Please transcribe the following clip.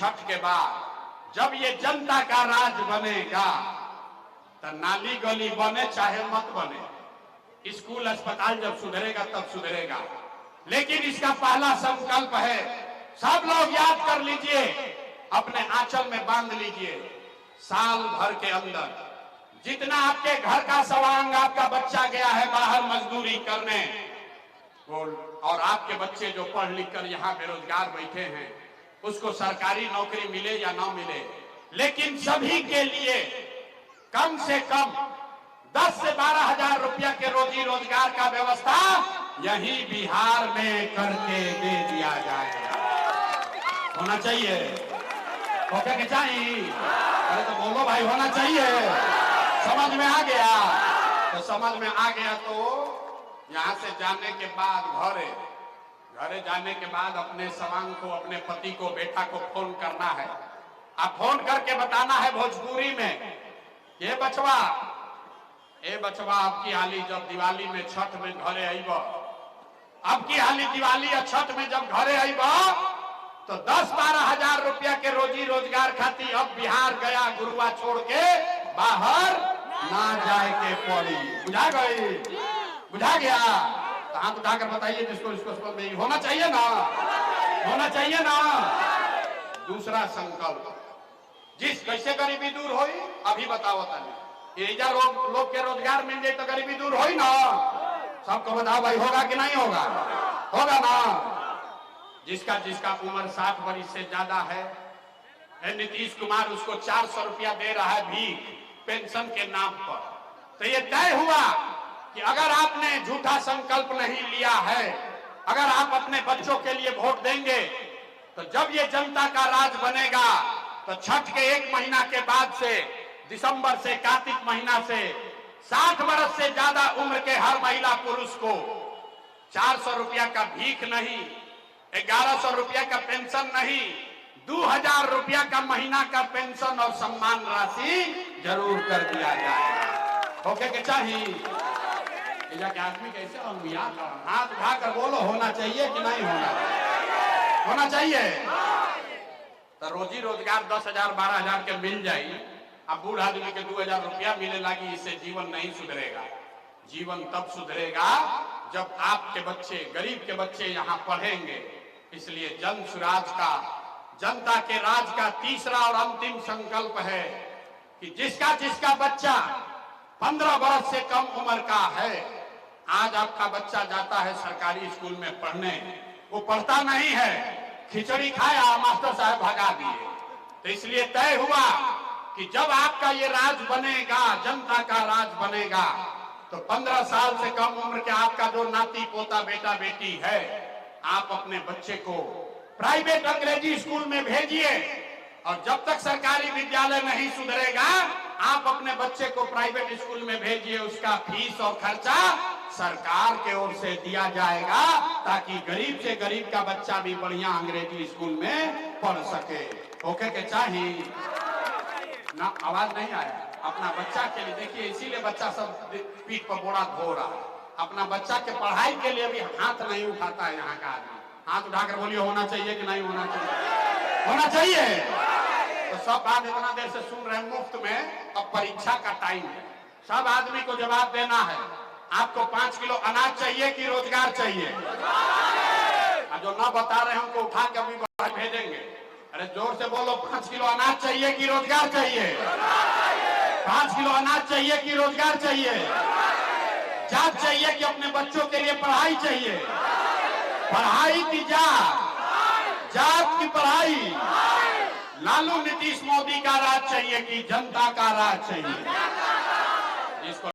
छठ के बाद जब ये जनता का राज बनेगा तो नाली गली बने चाहे मत बने, स्कूल अस्पताल जब सुधरेगा तब सुधरेगा। लेकिन इसका पहला संकल्प है, सब लोग याद कर लीजिए, अपने आंचल में बांध लीजिए, साल भर के अंदर जितना आपके घर का सवांग आपका बच्चा गया है बाहर मजदूरी करने, और आपके बच्चे जो पढ़ लिख कर यहाँ बेरोजगार बैठे हैं, उसको सरकारी नौकरी मिले या ना मिले, लेकिन सभी के लिए कम से कम 10 से 12 हजार रुपया के रोजी रोजगार का व्यवस्था यही बिहार में करके दे दिया जाएगा। होना चाहिए, होके के चाहिए? अरे तो बोलो भाई, होना चाहिए। समझ में आ गया? तो समझ में आ गया तो यहाँ से जाने के बाद घरे जाने के बाद अपने सवांग को, अपने पति को, बेटा को फोन करना है। आप फोन करके बताना है भोजपुरी में, ये बचवा आपकी हाली जब दिवाली में छठ में घरे आईब, अब की हाली दिवाली या छठ में जब घरे आईब तो 10-12 हजार रुपया के रोजी रोजगार खातिर अब बिहार गया गुरुआ छोड़ के बाहर ना जाए के पड़ी। बुझा गई? बुझा गया? तो हाथ उठाकर बताइए जिसको इसको समझ में होना चाहिए ना, होना चाहिए ना। दूसरा संकल्प, जिस कैसे गरीबी दूर होई अभी बताओ तानी, ये लोग के रोजगार मिल जाए तो गरीबी दूर होई ना। सबको बताओ भाई, होगा कि नहीं होगा? होगा ना। जिसका उम्र 60 वर्ष से ज्यादा है, नीतीश कुमार उसको 400 रुपया दे रहा है भीख पेंशन के नाम पर। तो ये तय हुआ कि अगर आपने झूठा संकल्प नहीं लिया है, अगर आप अपने बच्चों के लिए वोट देंगे, तो जब ये जनता का राज बनेगा तो छठ के 1 महीना के बाद से, दिसंबर से, कार्तिक महीना से 60 वर्ष से ज्यादा उम्र के हर महिला पुरुष को 400 रुपया का भीख नहीं, 1100 रुपया का पेंशन नहीं, 2000 रुपया का महीना का पेंशन और सम्मान राशि जरूर कर दिया जाएगा। ओके के चाहिए? जाके आदमी कैसे हाथ उठाकर बोलो, होना चाहिए कि नहीं होना चाहिए? होना चाहिए। तो रोजी रोजगार 10 हजार 12 हजार के मिल जाए, अब बूढ़ आदमी के 2000 रुपया मिले लगी, इससे जीवन नहीं सुधरेगा। जीवन तब सुधरेगा जब आपके बच्चे, गरीब के बच्चे यहाँ पढ़ेंगे। इसलिए जन सुराज का, जनता के राज का तीसरा और अंतिम संकल्प है कि जिसका बच्चा 15 वर्ष से कम उम्र का है, आज आपका बच्चा जाता है सरकारी स्कूल में पढ़ने, वो पढ़ता नहीं है, खिचड़ी खाया, मास्टर साहब भगा दिए। तो इसलिए तय हुआ कि जब आपका ये राज बनेगा, जनता का राज बनेगा, तो 15 साल से कम उम्र के आपका जो नाती पोता बेटा बेटी है, आप अपने बच्चे को प्राइवेट अंग्रेजी स्कूल में भेजिए। और जब तक सरकारी विद्यालय नहीं सुधरेगा, आप अपने बच्चे को प्राइवेट स्कूल में भेजिए, उसका फीस और खर्चा सरकार के ओर से दिया जाएगा, ताकि गरीब से गरीब का बच्चा भी बढ़िया अंग्रेजी स्कूल में पढ़ सके। ओके के चाहिए ना? आवाज नहीं आया? अपना बच्चा के लिए देखिए, इसीलिए बच्चा सब पीठ पर बोरा धो रहा है। अपना बच्चा के पढ़ाई के लिए भी हाथ नहीं उठाता है यहाँ का आदमी। हाथ उठाकर बोलिए, होना चाहिए कि नहीं होना चाहिए? होना चाहिए। तो सब बात इतना देर से सुन रहे हैं मुफ्त में, अब परीक्षा का टाइम है, सब आदमी को जवाब देना है। आपको 5 किलो अनाज चाहिए कि रोजगार चाहिए? जो ना बता रहे हैं उनको उठा के अभी बाहर भेजेंगे। अरे जोर से बोलो, 5 किलो अनाज चाहिए कि रोजगार चाहिए? 5 किलो अनाज चाहिए कि रोजगार चाहिए? जात चाहिए कि अपने बच्चों के लिए पढ़ाई चाहिए? पढ़ाई की जात की पढ़ाई? लालू नीतीश मोदी का राज चाहिए कि जनता का राज चाहिए? इसको